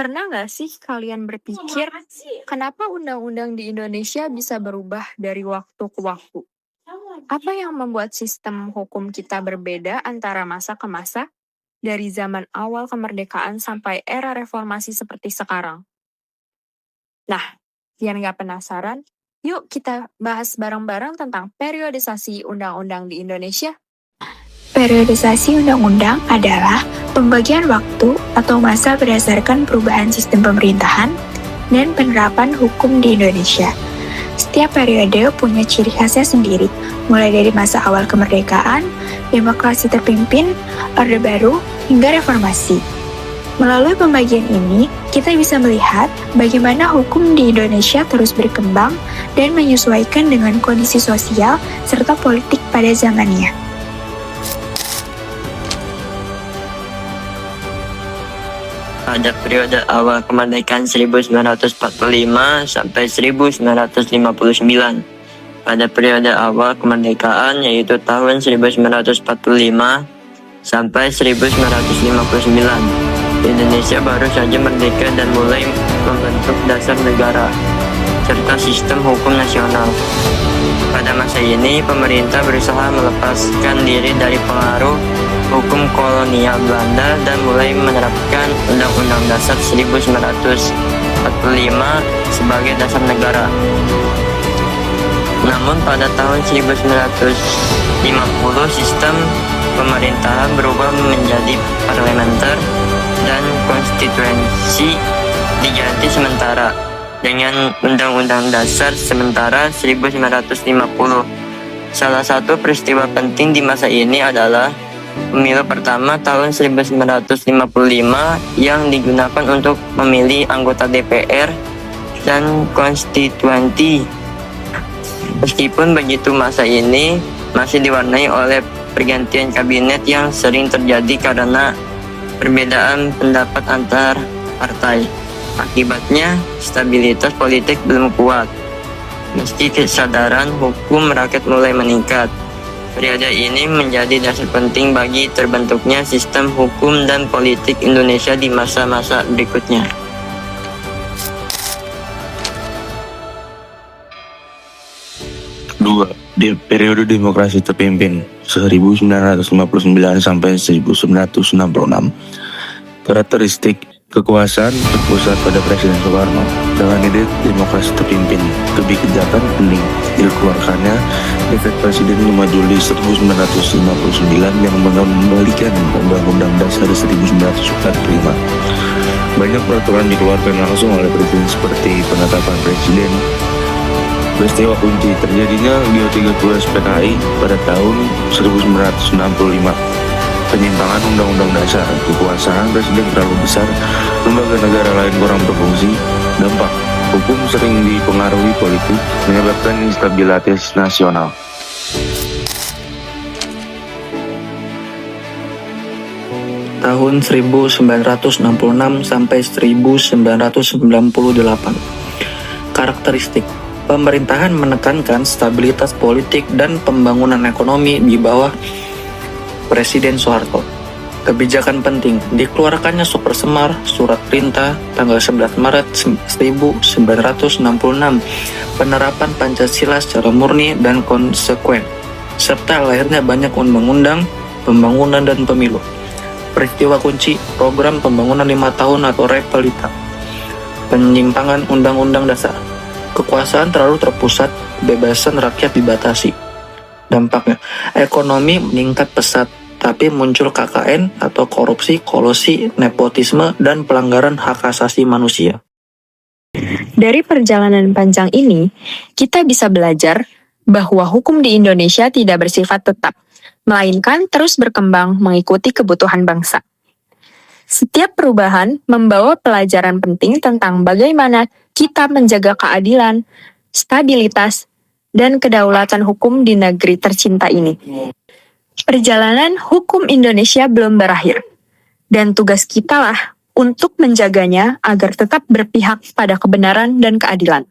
Pernah nggak sih kalian berpikir, kenapa undang-undang di Indonesia bisa berubah dari waktu ke waktu? Apa yang membuat sistem hukum kita berbeda antara masa ke masa, dari zaman awal kemerdekaan sampai era reformasi seperti sekarang? Nah, biar nggak penasaran, yuk kita bahas bareng-bareng tentang periodisasi undang-undang di Indonesia. Periodisasi undang-undang adalah pembagian waktu atau masa berdasarkan perubahan sistem pemerintahan dan penerapan hukum di Indonesia. Setiap periode punya ciri khasnya sendiri, mulai dari masa awal kemerdekaan, demokrasi terpimpin, Orde Baru, hingga reformasi. Melalui pembagian ini, kita bisa melihat bagaimana hukum di Indonesia terus berkembang dan menyesuaikan dengan kondisi sosial serta politik pada zamannya. Pada periode awal kemerdekaan 1945 sampai 1959. Pada periode awal kemerdekaan yaitu tahun 1945 sampai 1959. Indonesia baru saja merdeka dan mulai membentuk dasar negara serta sistem hukum nasional. Pada masa ini, pemerintah berusaha melepaskan diri dari pengaruh hukum kolonial Belanda dan mulai menerapkan Undang-Undang Dasar 1945 sebagai dasar negara. Namun pada tahun 1950 sistem pemerintahan berubah menjadi parlementer dan konstituensi diganti sementara dengan Undang-Undang Dasar sementara 1950. Salah satu peristiwa penting di masa ini adalah pemilu pertama tahun 1955 yang digunakan untuk memilih anggota DPR dan konstituenti. Meskipun begitu, masa ini masih diwarnai oleh pergantian kabinet yang sering terjadi karena perbedaan pendapat antar partai. Akibatnya, stabilitas politik belum kuat. Meski kesadaran hukum rakyat mulai meningkat, periode ini menjadi dasar penting bagi terbentuknya sistem hukum dan politik Indonesia di masa-masa berikutnya. Kedua, di periode demokrasi terpimpin 1959 sampai 1966. Karakteristik kekuasaan berpusat pada Presiden Soekarno. Dengan ide demokrasi terpimpin, kebijakan penting dikeluarkannya Dekret Presiden 5 Juli 1959 yang mengembalikan Undang-Undang Dasar 1945. Banyak peraturan dikeluarkan langsung oleh Presiden seperti penetapan Presiden. Peristiwa kunci terjadinya G30 PKI pada tahun 1965. Penyimpangan Undang-Undang Dasar, kekuasaan Presiden terlalu besar, lembaga negara lain kurang berfungsi, dampak hukum sering dipengaruhi politik, menyebabkan instabilitas nasional. Tahun 1966 sampai 1998. Karakteristik pemerintahan menekankan stabilitas politik dan pembangunan ekonomi di bawah Presiden Soeharto. Kebijakan penting dikeluarkannya Supersemar, Surat Perintah tanggal 11 Maret 1966, penerapan Pancasila secara murni dan konsekuen, serta lahirnya banyak undang-undang, pembangunan dan pemilu. Peristiwa kunci program pembangunan 5 tahun atau Repelita. Penyimpangan Undang-Undang Dasar. Kekuasaan terlalu terpusat, kebebasan rakyat dibatasi. Dampaknya, ekonomi meningkat pesat, tapi muncul KKN atau korupsi, kolusi, nepotisme, dan pelanggaran hak asasi manusia. Dari perjalanan panjang ini, kita bisa belajar bahwa hukum di Indonesia tidak bersifat tetap, melainkan terus berkembang mengikuti kebutuhan bangsa. Setiap perubahan membawa pelajaran penting tentang bagaimana kita menjaga keadilan, stabilitas, dan kedaulatan hukum di negeri tercinta ini. Perjalanan hukum Indonesia belum berakhir, dan tugas kita lah untuk menjaganya agar tetap berpihak pada kebenaran dan keadilan.